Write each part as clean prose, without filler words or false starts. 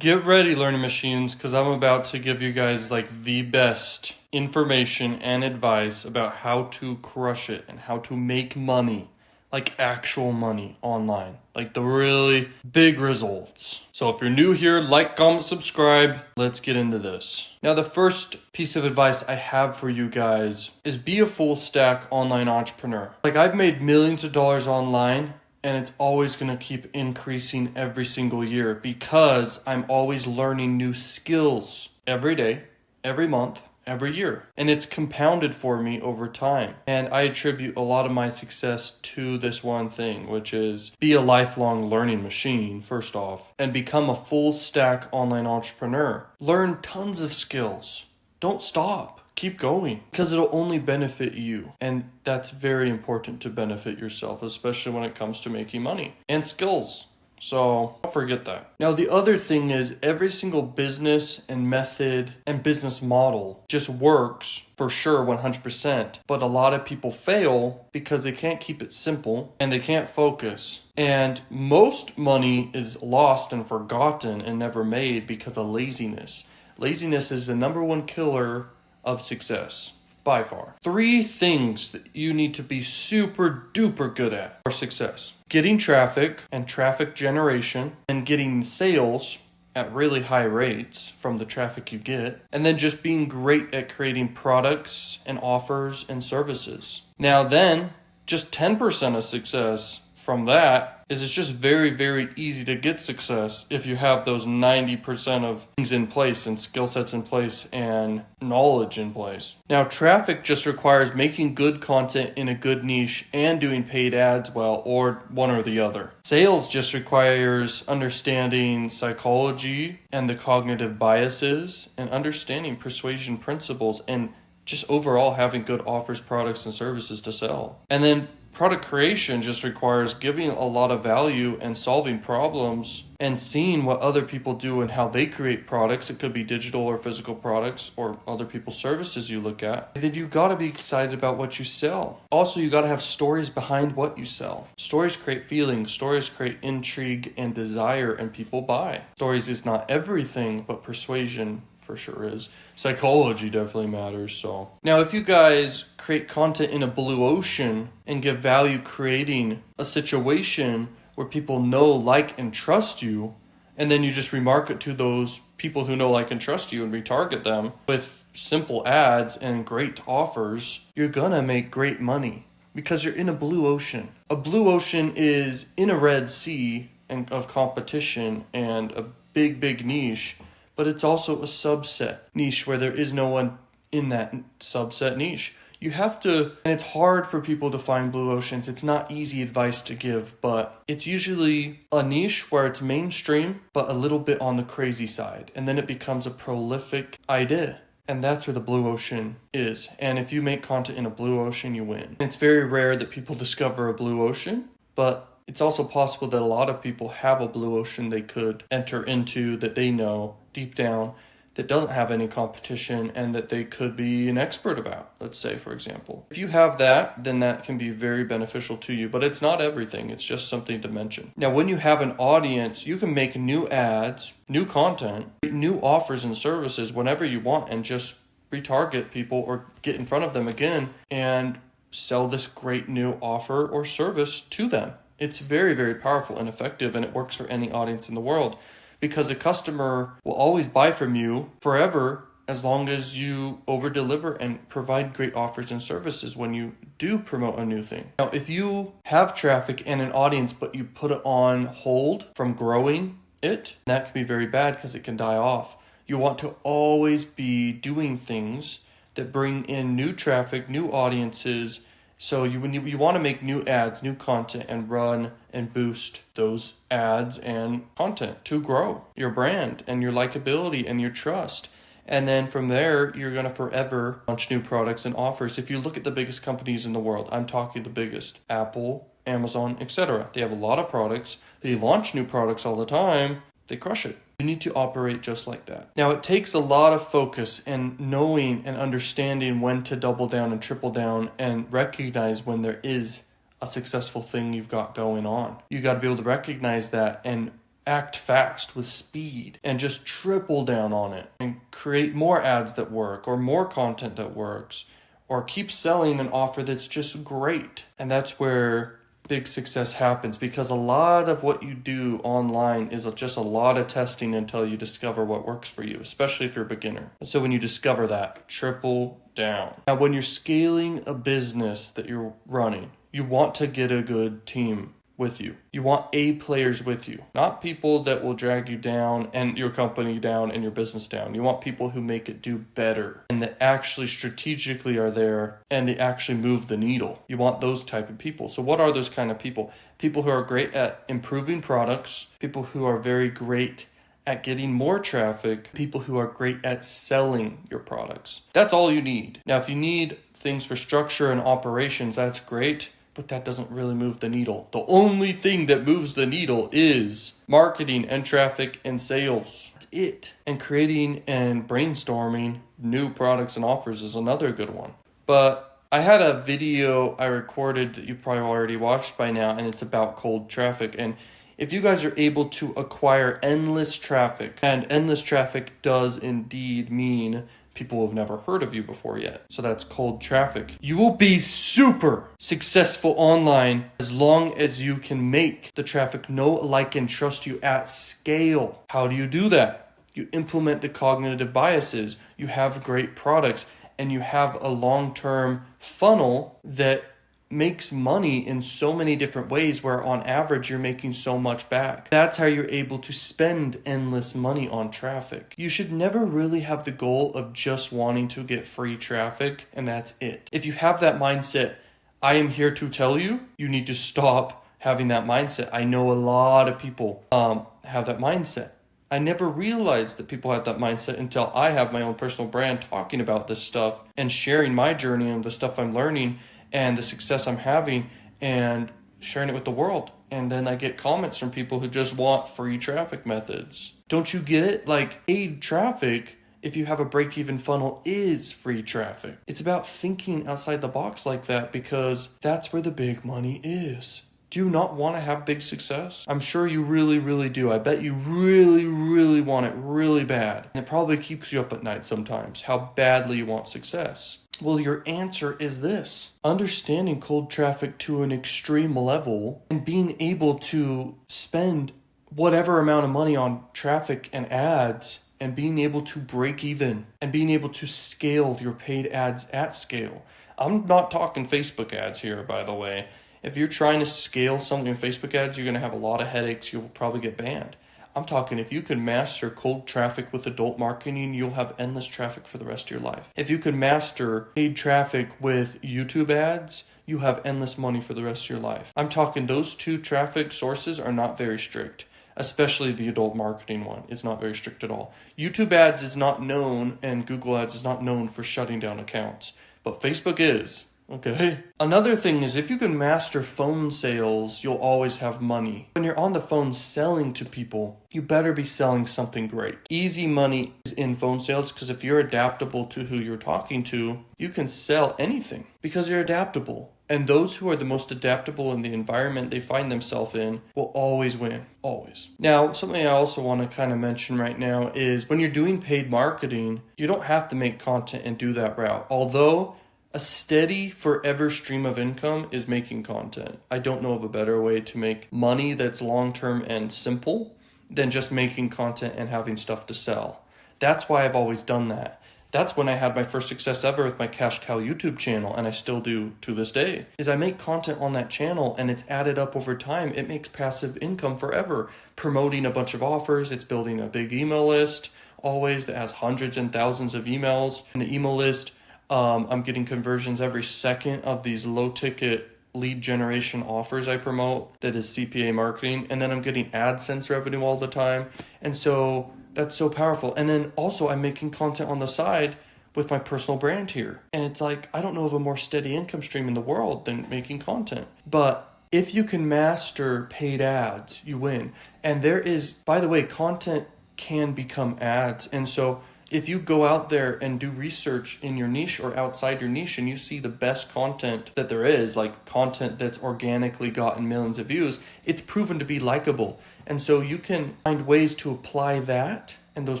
Get ready, learning machines, because I'm about to give you guys like the best information and advice about how to crush it and how to make money, like actual money online, like the really big results. So if you're new here, like, comment, subscribe. Let's get into this. Now, the first piece of advice I have for you guys is be a full stack online entrepreneur. Like, I've made millions of dollars online, and it's always going to keep increasing every single year because I'm always learning new skills every day, every month, every year. And it's compounded for me over time. And I attribute a lot of my success to this one thing, which is be a lifelong learning machine, first off, and become a full stack online entrepreneur. Learn tons of skills. Don't stop. Keep going, because it'll only benefit you. And that's very important, to benefit yourself, especially when it comes to making money and skills. So don't forget that. Now, the other thing is every single business and method and business model just works for sure 100%. But a lot of people fail because they can't keep it simple and they can't focus. And most money is lost and forgotten and never made because of laziness. Laziness is the number one killer of success, by far. 3 things that you need to be super duper good at for success: getting traffic and traffic generation, and getting sales at really high rates from the traffic you get, and then just being great at creating products and offers and services. Now then, just 10% of success from that is it's just very, very easy to get success if you have those 90% of things in place and skill sets in place and knowledge in place. Now, traffic just requires making good content in a good niche and doing paid ads well, or one or the other. Sales just requires understanding psychology and the cognitive biases and understanding persuasion principles and just overall having good offers, products, and services to sell. And then product creation just requires giving a lot of value and solving problems and seeing what other people do and how they create products. It could be digital or physical products or other people's services you look at. And then you got to be excited about what you sell. Also, you got to have stories behind what you sell. Stories create feelings. Stories create intrigue and desire, and people buy. Stories is not everything, but persuasion for sure is. Psychology definitely matters. So now, if you guys create content in a blue ocean and give value creating a situation where people know, like, and trust you, and then you just remarket to those people who know, like, and trust you and retarget them with simple ads and great offers, you're gonna make great money because you're in a blue ocean. A blue ocean is in a red sea and of competition and a big, big niche. But it's also a subset niche where there is no one in that subset niche. You have to, and it's hard for people to find blue oceans. It's not easy advice to give, but it's usually a niche where it's mainstream, but a little bit on the crazy side. And then it becomes a prolific idea. And that's where the blue ocean is. And if you make content in a blue ocean, you win. It's very rare that people discover a blue ocean, but it's also possible that a lot of people have a blue ocean they could enter into that they know deep down that doesn't have any competition and that they could be an expert about, let's say, for example. If you have that, then that can be very beneficial to you, but it's not everything. It's just something to mention. Now, when you have an audience, you can make new ads, new content, new offers and services whenever you want and just retarget people or get in front of them again and sell this great new offer or service to them. It's very, very powerful and effective, and it works for any audience in the world because a customer will always buy from you forever as long as you over-deliver and provide great offers and services when you do promote a new thing. Now, if you have traffic and an audience, but you put it on hold from growing it, that can be very bad because it can die off. You want to always be doing things that bring in new traffic, new audiences. So when you want to make new ads, new content, and run and boost those ads and content to grow your brand and your likability and your trust. And then from there, you're going to forever launch new products and offers. If you look at the biggest companies in the world, I'm talking the biggest, Apple, Amazon, etc. They have a lot of products. They launch new products all the time. They crush it. You need to operate just like that. Now, it takes a lot of focus and knowing and understanding when to double down and triple down and recognize when there is a successful thing you've got going on. You got to be able to recognize that and act fast with speed and just triple down on it and create more ads that work or more content that works or keep selling an offer that's just great. And that's where big success happens, because a lot of what you do online is just a lot of testing until you discover what works for you, especially if you're a beginner. So when you discover that, triple down. Now, when you're scaling a business that you're running, you want to get a good team with you. You want A players with you, not people that will drag you down and your company down and your business down. You want people who make it do better and that actually strategically are there and they actually move the needle. You want those type of people. So what are those kind of people? People who are great at improving products, people who are very great at getting more traffic, people who are great at selling your products. That's all you need. Now, if you need things for structure and operations, that's great, but that doesn't really move the needle. The only thing that moves the needle is marketing and traffic and sales. That's it. And creating and brainstorming new products and offers is another good one. But I had a video I recorded that you've probably already watched by now, and it's about cold traffic. And if you guys are able to acquire endless traffic, and endless traffic does indeed mean people have never heard of you before yet. So that's cold traffic. You will be super successful online as long as you can make the traffic know, like, and trust you at scale. How do you do that? You implement the cognitive biases. You have great products and you have a long-term funnel that makes money in so many different ways where on average you're making so much back. That's how you're able to spend endless money on traffic. You should never really have the goal of just wanting to get free traffic and that's it. If you have that mindset, I am here to tell you, you need to stop having that mindset. I know a lot of people have that mindset. I never realized that people had that mindset until I have my own personal brand talking about this stuff and sharing my journey and the stuff I'm learning and the success I'm having and sharing it with the world. And then I get comments from people who just want free traffic methods. Don't you get it? Like, paid traffic, if you have a break-even funnel, is free traffic. It's about thinking outside the box like that because that's where the big money is. Do you not want to have big success? I'm sure you really, really do. I bet you really, really want it really bad. And it probably keeps you up at night sometimes, how badly you want success. Well, your answer is this. Understanding cold traffic to an extreme level and being able to spend whatever amount of money on traffic and ads and being able to break even and being able to scale your paid ads at scale. I'm not talking Facebook ads here, by the way. If you're trying to scale something in Facebook ads, you're going to have a lot of headaches. You'll probably get banned. I'm talking if you can master cold traffic with adult marketing, you'll have endless traffic for the rest of your life. If you can master paid traffic with YouTube ads, you have endless money for the rest of your life. I'm talking those two traffic sources are not very strict, especially the adult marketing one. It's not very strict at all. YouTube ads is not known and Google ads is not known for shutting down accounts, but Facebook is. Okay. Another thing is if you can master phone sales, you'll always have money. When you're on the phone selling to people, you better be selling something great. Easy money is in phone sales because if you're adaptable to who you're talking to, you can sell anything because you're adaptable. And those who are the most adaptable in the environment they find themselves in will always win. Always. Now, something I also want to kind of mention right now is when you're doing paid marketing, you don't have to make content and do that route. Although a steady forever stream of income is making content. I don't know of a better way to make money that's long-term and simple than just making content and having stuff to sell. That's why I've always done that. That's when I had my first success ever with my Cash Cow YouTube channel, and I still do to this day, is I make content on that channel and it's added up over time. It makes passive income forever. Promoting a bunch of offers, it's building a big email list, always that has hundreds and thousands of emails. In the email list, I'm getting conversions every second of these low ticket lead generation offers I promote that is CPA marketing. And then I'm getting AdSense revenue all the time. And so that's so powerful. And then also I'm making content on the side with my personal brand here. And it's like, I don't know of a more steady income stream in the world than making content. But if you can master paid ads, you win. And there is, by the way, content can become ads. And so if you go out there and do research in your niche or outside your niche and you see the best content that there is, like content that's organically gotten millions of views, it's proven to be likable. And so you can find ways to apply that and those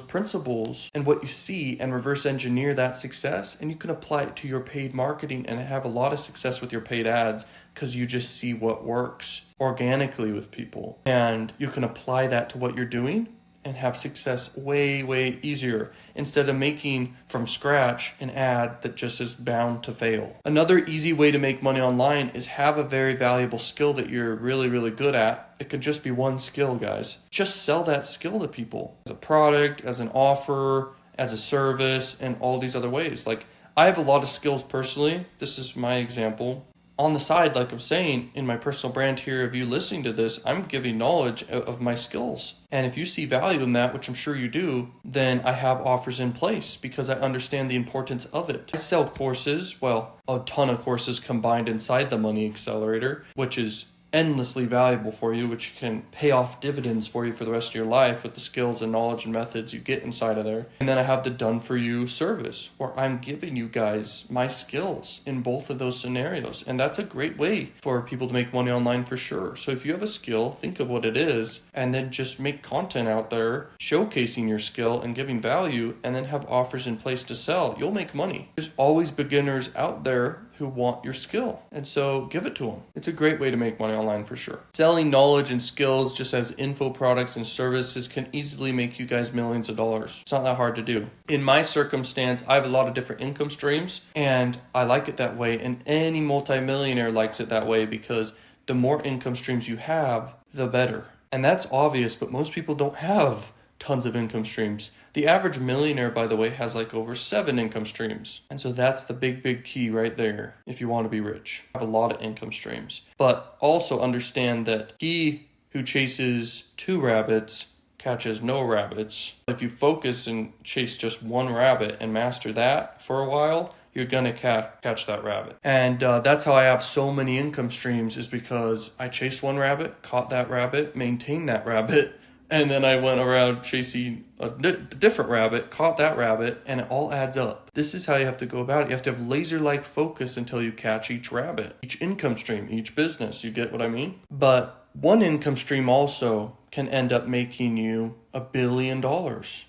principles and what you see and reverse engineer that success. And you can apply it to your paid marketing and have a lot of success with your paid ads because you just see what works organically with people. And you can apply that to what you're doing and have success way, way easier instead of making from scratch an ad that just is bound to fail. Another easy way to make money online is have a very valuable skill that you're really, really good at. It could just be one skill, guys. Just sell that skill to people as a product, as an offer, as a service, and all these other ways. Like, I have a lot of skills personally. This is my example. On the side, like I'm saying, in my personal brand here of you listening to this, I'm giving knowledge of my skills. And if you see value in that, which I'm sure you do, then I have offers in place because I understand the importance of it. I sell courses, well, a ton of courses combined inside the Money Accelerator, which is endlessly valuable for you, which can pay off dividends for you for the rest of your life with the skills and knowledge and methods you get inside of there. And then I have the done for you service where I'm giving you guys my skills in both of those scenarios. And that's a great way for people to make money online for sure. So if you have a skill, think of what it is and then just make content out there showcasing your skill and giving value and then have offers in place to sell. You'll make money. There's always beginners out there who want your skill. And so give it to them. It's a great way to make money online for sure. Selling knowledge and skills just as info products and services can easily make you guys millions of dollars. It's not that hard to do. In my circumstance, I have a lot of different income streams and I like it that way. And any multimillionaire likes it that way because the more income streams you have, the better. And that's obvious, but most people don't have tons of income streams. The average millionaire, by the way, has like over 7 income streams. And so that's the big key right there if you want to be rich. Have a lot of income streams. But also understand that he who chases 2 rabbits catches no rabbits. If you focus and chase just one rabbit and master that for a while, you're going to catch that rabbit. And that's how I have so many income streams is because I chased one rabbit, caught that rabbit, maintained that rabbit, and then I went around chasing a different rabbit, caught that rabbit, and it all adds up. This is how you have to go about it. You have to have laser-like focus until you catch each rabbit, each income stream, each business. You get what I mean? But one income stream also can end up making you $1 billion.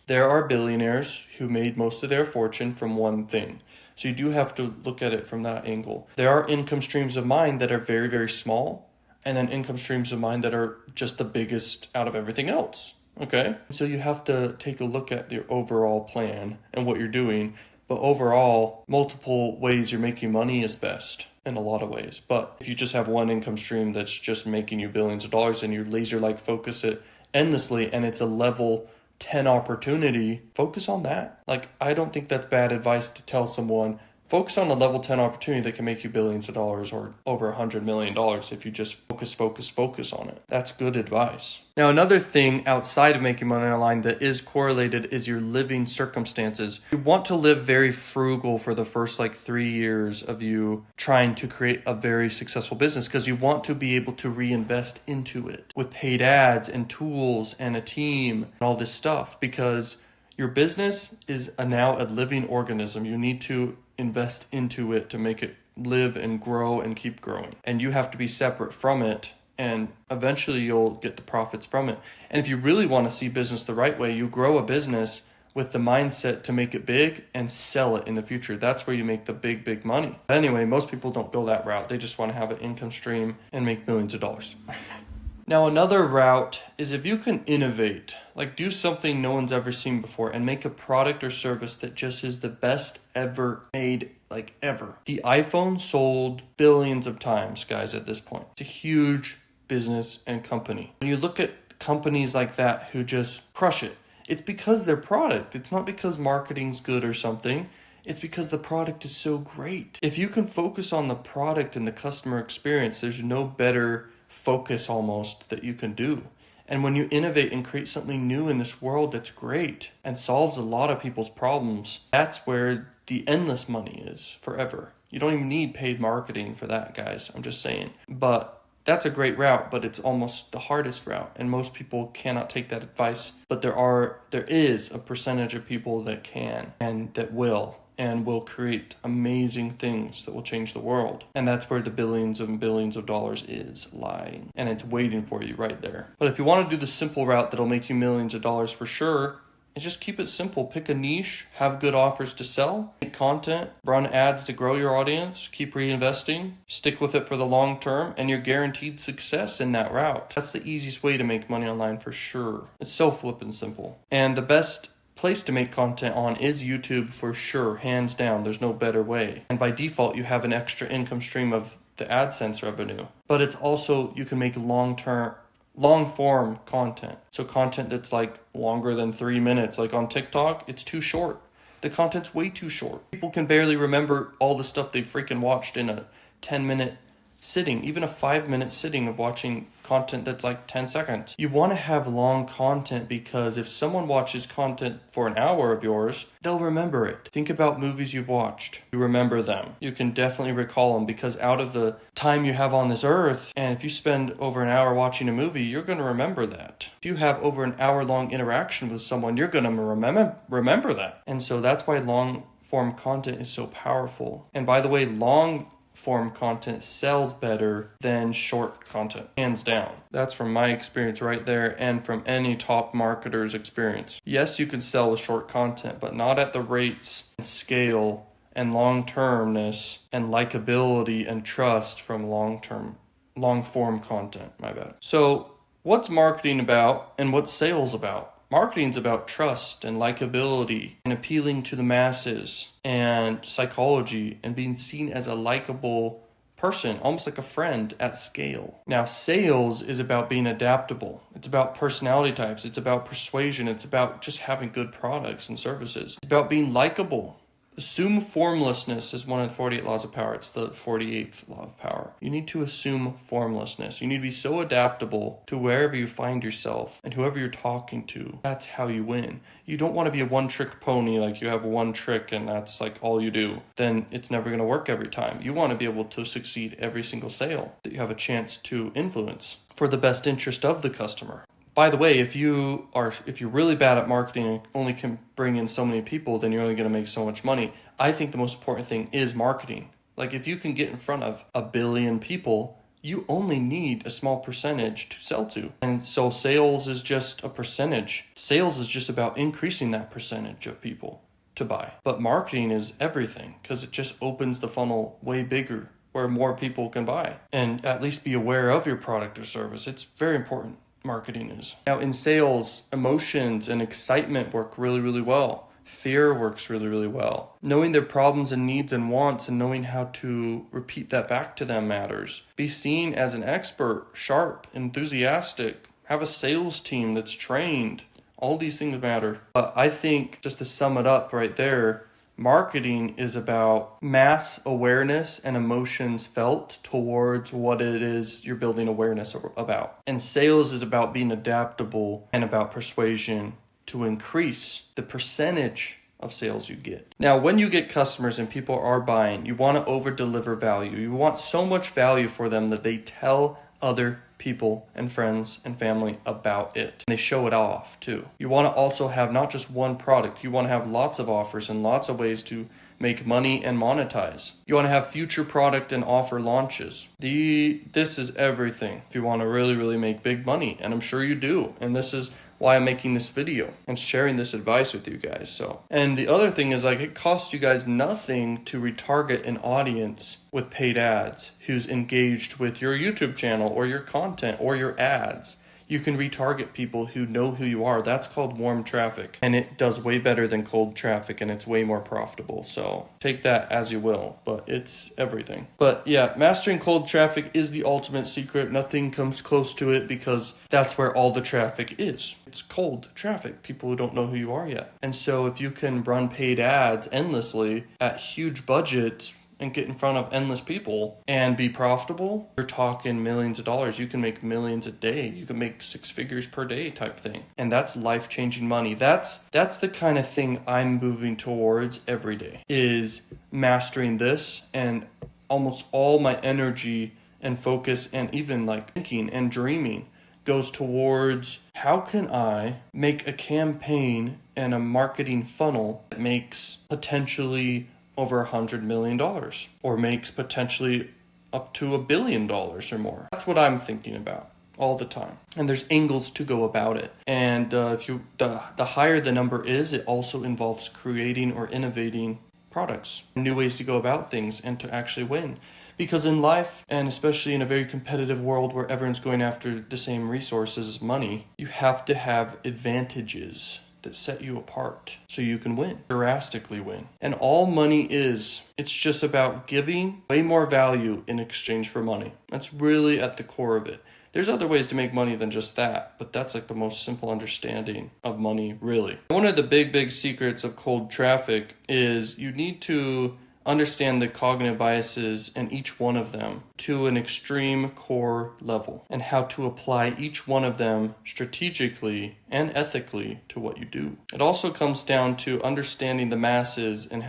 There are billionaires who made most of their fortune from one thing. So you do have to look at it from that angle. There are income streams of mine that are very, very small, and then income streams of mine that are just the biggest out of everything else. Okay? So you have to take a look at your overall plan and what you're doing. But overall, multiple ways you're making money is best in a lot of ways. But if you just have one income stream that's just making you billions of dollars and you laser-like focus it endlessly and it's a level 10 opportunity, focus on that. Like, I don't think that's bad advice to tell someone, focus on a level 10 opportunity that can make you billions of dollars or over $100 million if you just focus on it. That's good advice. Now, another thing outside of making money online that is correlated is your living circumstances. You want to live very frugal for the first 3 years of you trying to create a very successful business because you want to be able to reinvest into it with paid ads and tools and a team and all this stuff because your business is now a living organism. You need to invest into it to make it live and grow and keep growing. And you have to be separate from it and eventually you'll get the profits from it. And if you really want to see business the right way, you grow a business with the mindset to make it big and sell it in the future. That's where you make the big money. But anyway, most people don't go that route. They just want to have an income stream and make millions of dollars. Now, another route is if you can innovate, do something no one's ever seen before and make a product or service that just is the best ever made, ever. The iPhone sold billions of times, guys, at this point. It's a huge business and company. When you look at companies like that who just crush it, it's because their product. It's not because marketing's good or something. It's because the product is so great. If you can focus on the product and the customer experience, there's no better focus almost that you can do. And when you innovate and create something new in this world that's great and solves a lot of people's problems, that's where the endless money is forever. You don't even need paid marketing for that, guys. I'm just saying. But that's a great route, but it's almost the hardest route. And most people cannot take that advice. But there is a percentage of people that can and that will. and will create amazing things that will change the world. And that's where the billions and billions of dollars is lying. And it's waiting for you right there. But if you want to do the simple route that'll make you millions of dollars for sure, is just keep it simple. Pick a niche, have good offers to sell, make content, run ads to grow your audience, keep reinvesting, stick with it for the long term, and you're guaranteed success in that route. That's the easiest way to make money online for sure. It's so flippin' simple. And the best place to make content on is YouTube for sure, hands down. There's no better way. And by default, you have an extra income stream of the AdSense revenue. But it's also, you can make long form content. So content that's like longer than 3 minutes, like on TikTok, it's too short. The content's way too short. People can barely remember all the stuff they freaking watched in a 10-minute sitting, even a 5-minute sitting of watching content that's like 10 seconds. You want to have long content because if someone watches content for an hour of yours, they'll remember it. Think about movies you've watched. You remember them. You can definitely recall them because out of the time you have on this earth, and if you spend over an hour watching a movie, you're going to remember that. If you have over an hour-long interaction with someone, you're going to remember that. And so that's why long-form content is so powerful. And by the way, long form content sells better than short content, hands down. That's from my experience right there and from any top marketer's experience. Yes, you can sell with short content, but not at the rates and scale and long-termness and likability and trust from long-form content, my bad. So what's marketing about and what's sales about? Marketing's about trust and likability and appealing to the masses and psychology and being seen as a likable person, almost like a friend at scale. Now, sales is about being adaptable. It's about personality types. It's about persuasion. It's about just having good products and services. It's about being likable. Assume formlessness is one of the 48 laws of power. It's the 48th law of power. You need to assume formlessness. You need to be so adaptable to wherever you find yourself and whoever you're talking to. That's how you win. You don't want to be a one-trick pony, like you have one trick and that's like all you do. Then it's never going to work every time. You want to be able to succeed every single sale that you have a chance to influence for the best interest of the customer. By the way, if you're really bad at marketing and only can bring in so many people, then you're only going to make so much money. I think the most important thing is marketing. Like if you can get in front of 1 billion people, you only need a small percentage to sell to. And so sales is just a percentage. Sales is just about increasing that percentage of people to buy. But marketing is everything because it just opens the funnel way bigger where more people can buy and at least be aware of your product or service. It's very important. Marketing is. Now in sales, emotions and excitement work really, really well. Fear works really, really well. Knowing their problems and needs and wants and knowing how to repeat that back to them matters. Be seen as an expert, sharp, enthusiastic. Have a sales team that's trained. All these things matter. But I think just to sum it up right there, marketing is about mass awareness and emotions felt towards what it is you're building awareness about. And sales is about being adaptable and about persuasion to increase the percentage of sales you get. Now, when you get customers and people are buying, you want to over-deliver value. You want so much value for them that they tell other people and friends and family about it. And they show it off too. You want to also have not just one product. You want to have lots of offers and lots of ways to make money and monetize. You want to have future product and offer launches. This is everything if you want to really, really make big money. And I'm sure you do. And this is why I'm making this video and sharing this advice with you guys. So, and the other thing is like it costs you guys nothing to retarget an audience with paid ads who's engaged with your YouTube channel or your content or your ads. You can retarget people who know who you are. That's called warm traffic. And it does way better than cold traffic and it's way more profitable. So take that as you will, but it's everything. But yeah, mastering cold traffic is the ultimate secret. Nothing comes close to it because that's where all the traffic is. It's cold traffic, people who don't know who you are yet. And so if you can run paid ads endlessly at huge budgets, and get in front of endless people and be profitable, you're talking millions of dollars. You can make millions a day. You can make 6 figures per day type thing. And that's life-changing money. That's the kind of thing I'm moving towards every day, is mastering this, and almost all my energy and focus and even like thinking and dreaming goes towards how can I make a campaign and a marketing funnel that makes potentially over $100 million or makes potentially up to $1 billion or more. That's what I'm thinking about all the time. And there's angles to go about it. And if you the higher the number is, it also involves creating or innovating products, new ways to go about things, and to actually win. Because in life, and especially in a very competitive world where everyone's going after the same resources, money, you have to have advantages that set you apart so you can win, drastically win. And all money is, it's just about giving way more value in exchange for money. That's really at the core of it. There's other ways to make money than just that, but that's like the most simple understanding of money, really. One of the big secrets of cold traffic is you need to understand the cognitive biases in each one of them to an extreme core level, and how to apply each one of them strategically and ethically to what you do. It also comes down to understanding the masses and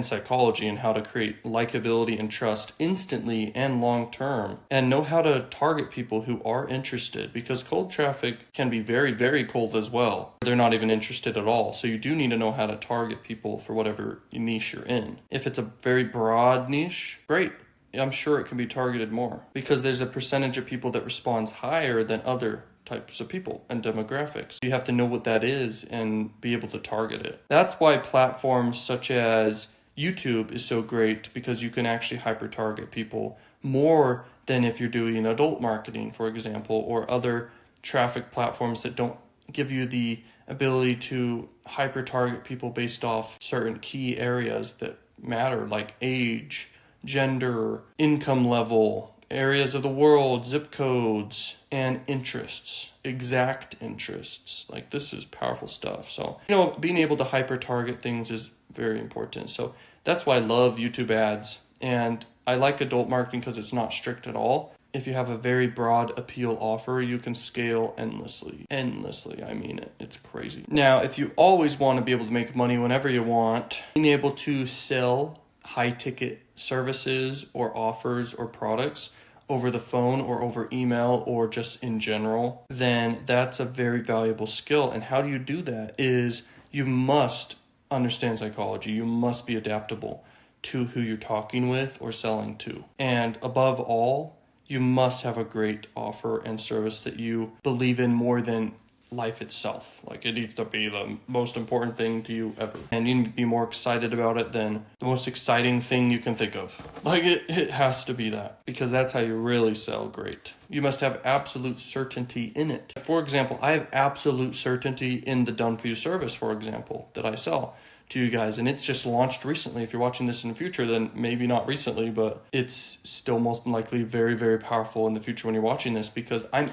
psychology and how to create likability and trust instantly and long term, and know how to target people who are interested, because cold traffic can be very cold as well. They're not even interested at all. So you do need to know how to target people for whatever niche you're in. If it's a very broad niche, great. I'm sure it can be targeted more, because there's a percentage of people that responds higher than other types of people and demographics. You have to know what that is and be able to target it. That's why platforms such as YouTube is so great, because you can actually hyper target people more than if you're doing adult marketing, for example, or other traffic platforms that don't give you the ability to hyper target people based off certain key areas that matter, like age, gender, income level, areas of the world, zip codes, and interests, exact interests. Like, this is powerful stuff. So, being able to hyper target things is very important. So that's why I love YouTube ads. And I like adult marketing because it's not strict at all. If you have a very broad appeal offer, you can scale endlessly. I mean it. It's crazy. Now, if you always want to be able to make money whenever you want, being able to sell high ticket services or offers or products over the phone or over email or just in general, then that's a very valuable skill. And how do you do that is you must understand psychology. You must be adaptable to who you're talking with or selling to. And above all, you must have a great offer and service that you believe in more than life itself. Like, it needs to be the most important thing to you ever. And you need to be more excited about it than the most exciting thing you can think of. Like, it has to be that, because that's how you really sell great. You must have absolute certainty in it. For example, I have absolute certainty in the done for you service, for example, that I sell to you guys, and it's just launched recently. If you're watching this in the future, then maybe not recently, but it's still most likely very powerful in the future when you're watching this, because I'm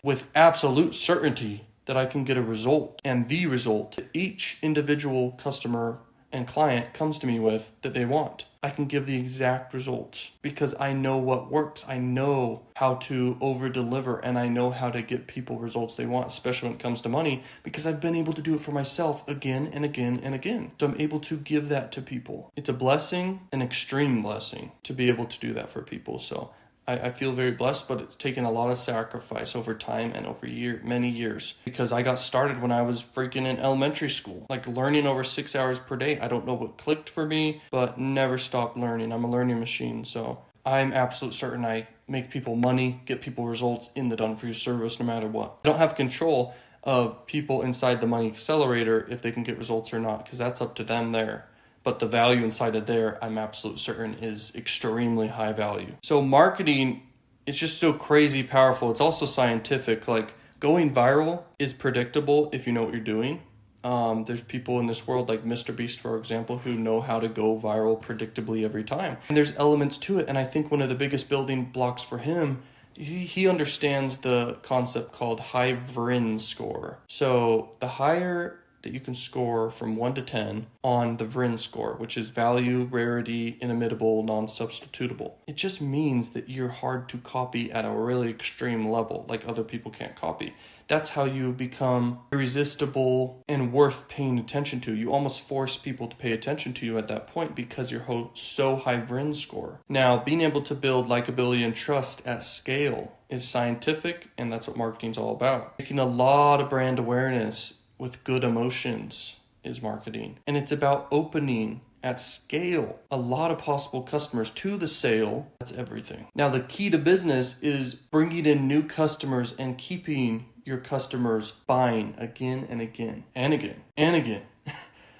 with absolute certainty that I can get a result, and the result that each individual customer and client comes to me with that they want. I can give the exact results because I know what works. I know how to over deliver, and I know how to get people results they want, especially when it comes to money, because I've been able to do it for myself again and again and again. So I'm able to give that to people. It's a blessing, an extreme blessing, to be able to do that for people. So I feel very blessed, but it's taken a lot of sacrifice over time and over many years, because I got started when I was freaking in elementary school, like learning over 6 hours per day. I don't know what clicked for me, but never stopped learning. I'm a learning machine. So I'm absolutely certain I make people money, get people results in the done for you service, no matter what. I don't have control of people inside the Money Accelerator if they can get results or not, because that's up to them there. But the value inside of there, I'm absolutely certain, is extremely high value. So marketing, it's just so crazy powerful. It's also scientific. Like, going viral is predictable if you know what you're doing. There's people in this world like Mr. Beast, for example, who know how to go viral predictably every time. And there's elements to it. And I think one of the biggest building blocks for him, he understands the concept called high VRIN score. So the higher that you can score from 1 to 10 on the VRIN score, which is value, rarity, inimitable, non-substitutable. It just means that you're hard to copy at a really extreme level, like other people can't copy. That's how you become irresistible and worth paying attention to. You almost force people to pay attention to you at that point because you're so high VRIN score. Now, being able to build likability and trust at scale is scientific, and that's what marketing's all about. Making a lot of brand awareness with good emotions is marketing. And it's about opening at scale a lot of possible customers to the sale. That's everything. Now, the key to business is bringing in new customers and keeping your customers buying again and again and again and again.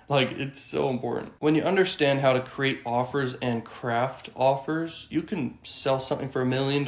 Like, it's so important. When you understand how to create offers and craft offers, you can sell something for $1 million.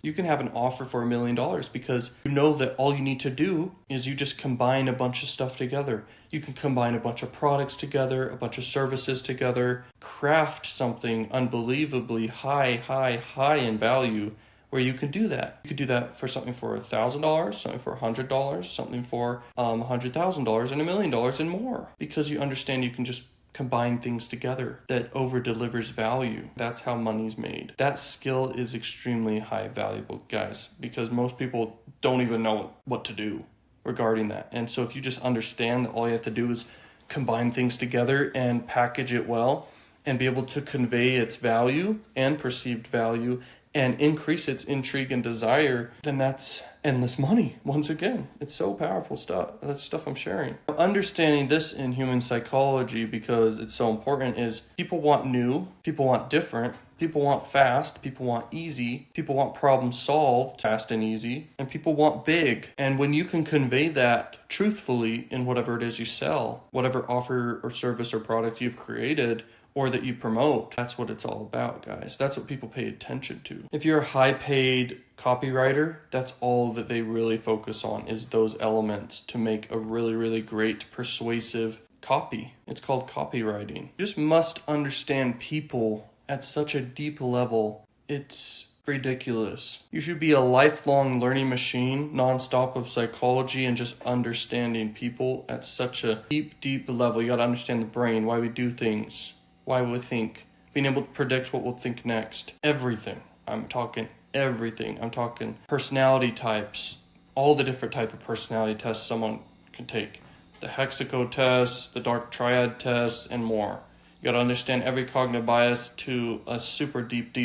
You can have an offer for $1 million because you know that all you need to do is you just combine a bunch of stuff together. You can combine a bunch of products together, a bunch of services together, craft something unbelievably high in value where you can do that. You could do that for something for $1,000, something for $100, something for $100,000 and $1 million and more, because you understand you can just combine things together that over delivers value. That's how money's made. That skill is extremely high valuable, guys, because most people don't even know what to do regarding that. And so if you just understand that all you have to do is combine things together and package it well and be able to convey its value and perceived value and increase its intrigue and desire, then that's endless money. Once again, it's so powerful stuff. That's stuff I'm sharing. Understanding this in human psychology, because it's so important, is people want new, people want different, people want fast, people want easy, people want problem solved fast and easy, and people want big. And when you can convey that truthfully in whatever it is you sell, whatever offer or service or product you've created, or that you promote, that's what it's all about, guys. That's what people pay attention to. If you're a high-paid copywriter, that's all that they really focus on, is those elements to make a really, really great, persuasive copy. It's called copywriting. You just must understand people at such a deep level. It's ridiculous. You should be a lifelong learning machine, nonstop of psychology and just understanding people at such a deep level. You got to understand the brain, why we do things, why we think, being able to predict what we'll think next. Everything. I'm talking everything. I'm talking personality types, all the different type of personality tests someone can take. The hexaco test, the dark triad test, and more. You got to understand every cognitive bias to a super deep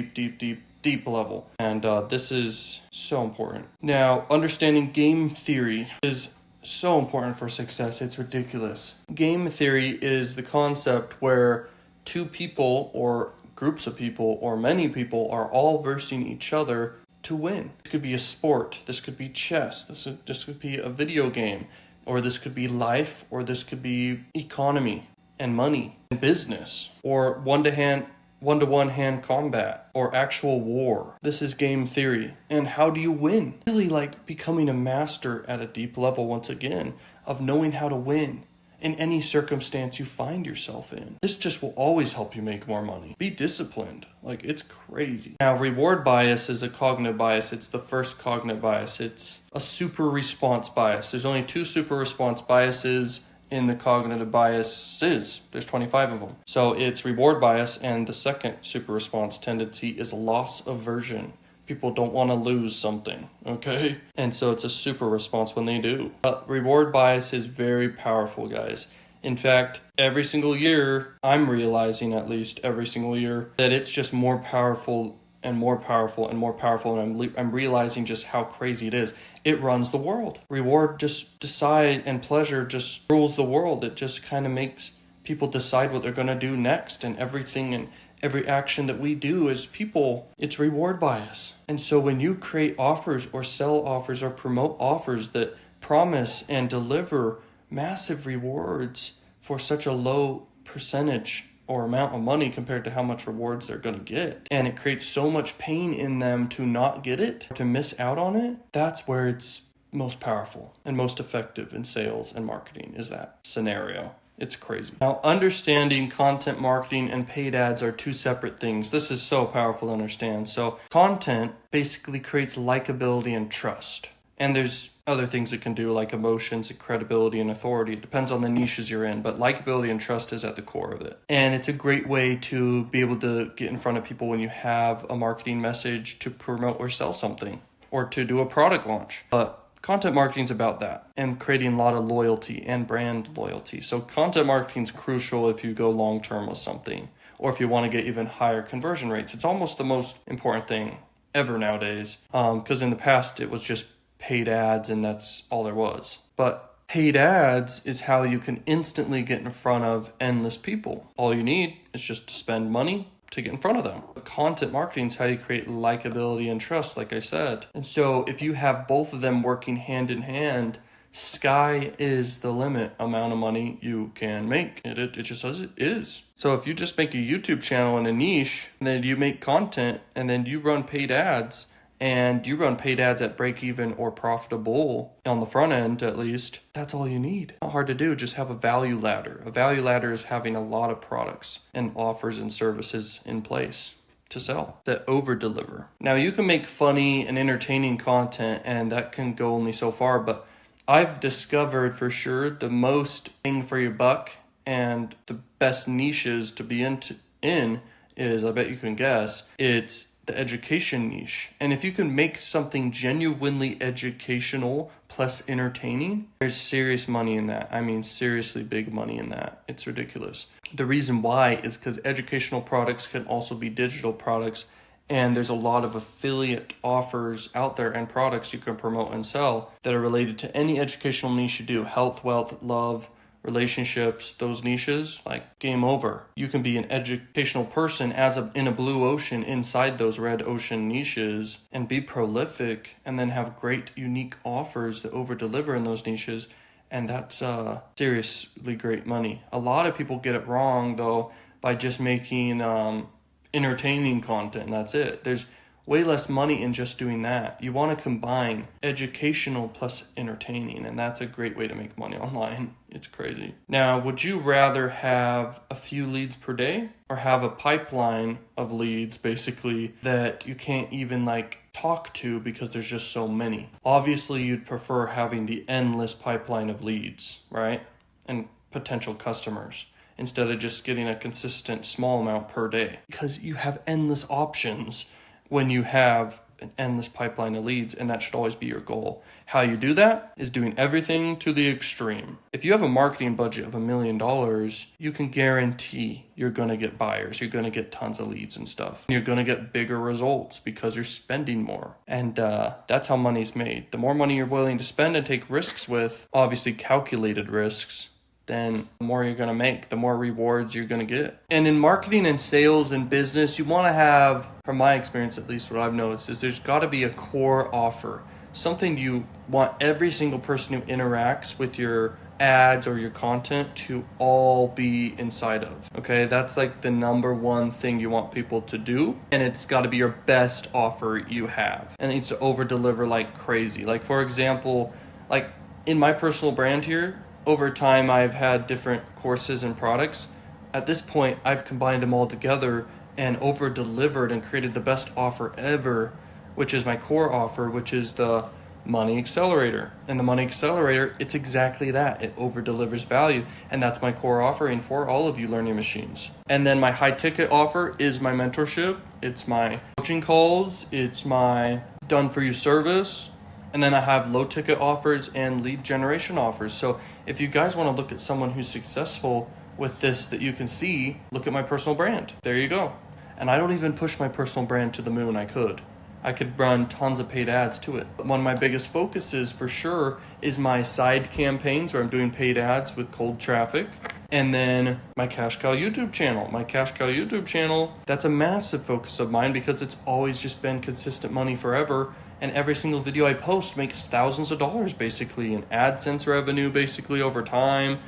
level. And this is so important. Now, understanding game theory is so important for success. It's ridiculous. Game theory is the concept where two people or groups of people or many people are all versing each other to win. This could be a sport. This could be chess. This could be a video game. Or this could be life. Or this could be economy and money and business. Or one-to-one hand combat or actual war. This is game theory. And how do you win? Really, like becoming a master at a deep level, once again, of knowing how to win in any circumstance you find yourself in. This just will always help you make more money. Be disciplined. Like, it's crazy. Now, reward bias is a cognitive bias. It's the first cognitive bias. It's a super response bias. There's only 2 super response biases in the cognitive biases. There's 25 of them. So it's reward bias, and the second super response tendency is loss aversion. People don't want to lose something, okay? And so it's a super response when they do. But reward bias is very powerful, guys. In fact, every single year, I'm realizing, at least every single year, that it's just more powerful and more powerful and more powerful, and I'm realizing just how crazy it is. It runs the world. Reward just decide, and pleasure just rules the world. It just kind of makes people decide what they're going to do next, and everything and every action that we do as people, it's reward bias. And so when you create offers or sell offers or promote offers that promise and deliver massive rewards for such a low percentage or amount of money compared to how much rewards they're going to get, and it creates so much pain in them to not get it, to miss out on it, that's where it's most powerful and most effective in sales and marketing, is that scenario. It's crazy. Now, understanding content marketing and paid ads are 2 separate things. This is so powerful to understand. So content basically creates likability and trust. And there's other things it can do, like emotions and credibility and authority. It depends on the niches you're in, but likability and trust is at the core of it. And it's a great way to be able to get in front of people when you have a marketing message to promote or sell something, or to do a product launch. But content marketing is about that and creating a lot of loyalty and brand loyalty. So content marketing is crucial if you go long term with something, or if you want to get even higher conversion rates. It's almost the most important thing ever nowadays, because in the past it was just paid ads and that's all there was. But paid ads is how you can instantly get in front of endless people. All you need is just to spend money to get in front of them. Content marketing is how you create likability and trust, like I said. And so if you have both of them working hand in hand, sky is the limit amount of money you can make. It just as it is. So if you just make a YouTube channel in a niche, and then you make content, and then you run paid ads, and you run paid ads at break even or profitable on the front end, at least, that's all you need. Not hard to do. Just have a value ladder. A value ladder is having a lot of products and offers and services in place to sell that over deliver. Now you can make funny and entertaining content, and that can go only so far, but I've discovered for sure the most bang for your buck and the best niches to be in is, I bet you can guess, it's the education niche. And if you can make something genuinely educational plus entertaining, there's serious money in that. I mean, seriously big money in that. It's ridiculous. The reason why is because educational products can also be digital products, and there's a lot of affiliate offers out there and products you can promote and sell that are related to any educational niche you do. Health, wealth, love, relationships, those niches, like game over. You can be an educational person in a blue ocean inside those red ocean niches and be prolific, and then have great unique offers that over deliver in those niches. And that's seriously great money. A lot of people get it wrong though by just making entertaining content, and that's it. There's way less money in just doing that. You want to combine educational plus entertaining, and that's a great way to make money online. It's crazy. Now, would you rather have a few leads per day or have a pipeline of leads basically that you can't even talk to because there's just so many? Obviously, you'd prefer having the endless pipeline of leads, right? And potential customers, instead of just getting a consistent small amount per day, because you have endless options when you have an endless pipeline of leads, and that should always be your goal. How you do that is doing everything to the extreme. If you have a marketing budget of $1 million, you can guarantee you're going to get buyers, you're going to get tons of leads and stuff. You're going to get bigger results because you're spending more. And that's how money's made. The more money you're willing to spend and take risks with, obviously calculated risks, then the more you're going to make, the more rewards you're going to get. And in marketing and sales and business, you want to have, from my experience at least, what I've noticed is there's got to be a core offer, something you want every single person who interacts with your ads or your content to all be inside of. Okay, that's the number one thing you want people to do, and it's got to be your best offer you have, and it needs to over deliver like crazy. For example, in my personal brand here, over time, I've had different courses and products. At this point, I've combined them all together and over-delivered and created the best offer ever, which is my core offer, which is the Money Accelerator. And the Money Accelerator, it's exactly that. It over-delivers value, and that's my core offering for all of you learning machines. And then my high-ticket offer is my mentorship. It's my coaching calls. It's my done-for-you service. And then I have low ticket offers and lead generation offers. So if you guys want to look at someone who's successful with this that you can see, look at my personal brand. There you go. And I don't even push my personal brand to the moon. I could run tons of paid ads to it. But one of my biggest focuses for sure is my side campaigns where I'm doing paid ads with cold traffic. And then my Cash Cow YouTube channel. My Cash Cow YouTube channel, that's a massive focus of mine because it's always just been consistent money forever. And every single video I post makes thousands of dollars basically in AdSense revenue basically over time.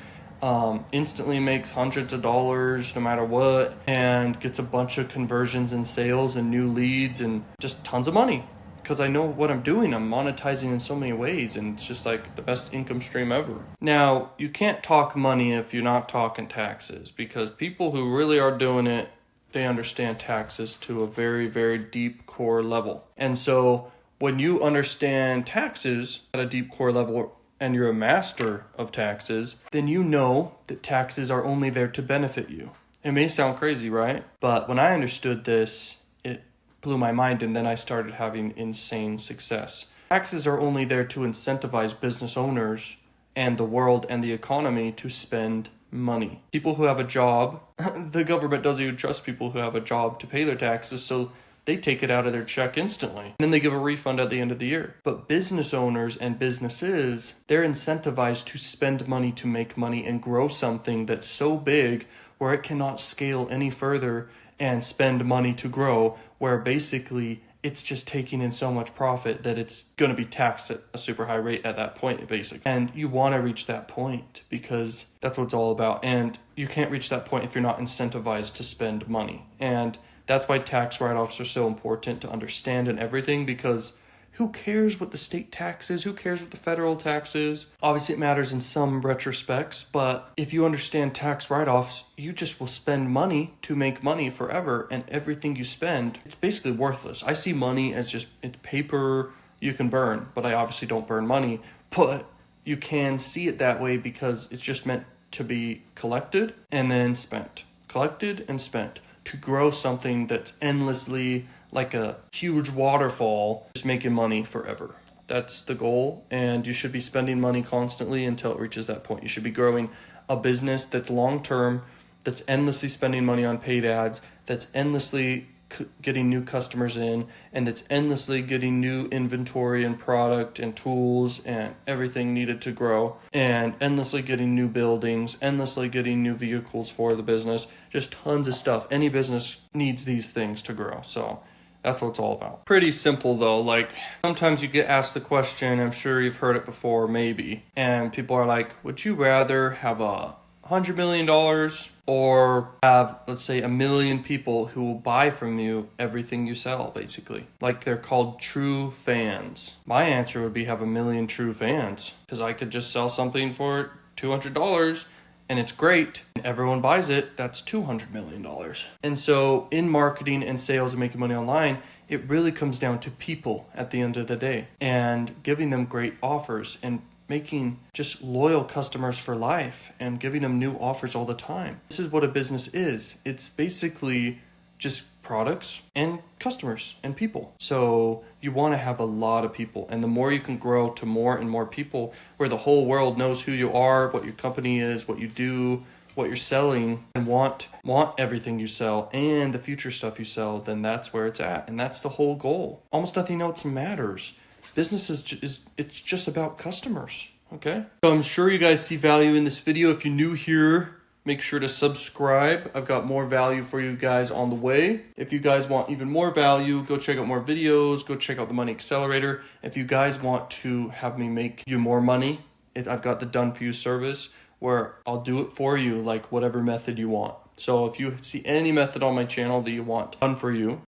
Instantly makes hundreds of dollars no matter what, and gets a bunch of conversions and sales and new leads and just tons of money because I know what I'm doing. I'm monetizing in so many ways, and it's just the best income stream ever. Now, you can't talk money if you're not talking taxes, because people who really are doing it, they understand taxes to a very, very deep core level. And so when you understand taxes at a deep core level and you're a master of taxes, then you know that taxes are only there to benefit you. It may sound crazy, right? But when I understood this, it blew my mind, and then I started having insane success. Taxes are only there to incentivize business owners and the world and the economy to spend money. People who have a job, the government doesn't even trust people who have a job to pay their taxes, so they take it out of their check instantly. And then they give a refund at the end of the year. But business owners and businesses, they're incentivized to spend money to make money and grow something that's so big where it cannot scale any further and spend money to grow, where basically it's just taking in so much profit that it's going to be taxed at a super high rate at that point, basically. And you want to reach that point because that's what it's all about. And you can't reach that point if you're not incentivized to spend money. And that's why tax write-offs are so important to understand and everything, because who cares what the state tax is? Who cares what the federal tax is? Obviously, it matters in some retrospects, but if you understand tax write-offs, you just will spend money to make money forever, and everything you spend, it's basically worthless. I see money as just it's paper you can burn, but I obviously don't burn money, but you can see it that way because it's just meant to be collected and then spent. Collected and spent to grow something that's endlessly like a huge waterfall, just making money forever. That's the goal, and you should be spending money constantly until it reaches that point. You should be growing a business that's long-term, that's endlessly spending money on paid ads, that's endlessly getting new customers in, and that's endlessly getting new inventory and product and tools and everything needed to grow, and endlessly getting new buildings, endlessly getting new vehicles for the business, just tons of stuff. Any business needs these things to grow, so that's what it's all about. Pretty simple though, like sometimes you get asked the question, I'm sure you've heard it before, maybe, and people are like, would you rather have $100 million or have, let's say, 1 million people who will buy from you everything you sell, basically? Like they're called true fans. My answer would be have 1 million true fans, because I could just sell something for $200 and it's great, and everyone buys it, that's $200 million. And so in marketing and sales and making money online, it really comes down to people at the end of the day and giving them great offers and making just loyal customers for life and giving them new offers all the time. This is what a business is. It's basically just products and customers and people. So you want to have a lot of people, and the more you can grow to more and more people where the whole world knows who you are, what your company is, what you do, what you're selling, and want everything you sell and the future stuff you sell, then that's where it's at. And that's the whole goal. Almost nothing else matters. Business it's just about customers, okay? So I'm sure you guys see value in this video. If you're new here, make sure to subscribe. I've got more value for you guys on the way. If you guys want even more value, go check out more videos. Go check out the Money Accelerator. If you guys want to have me make you more money, I've got the Done For You service where I'll do it for you, like whatever method you want. So if you see any method on my channel that you want done for you,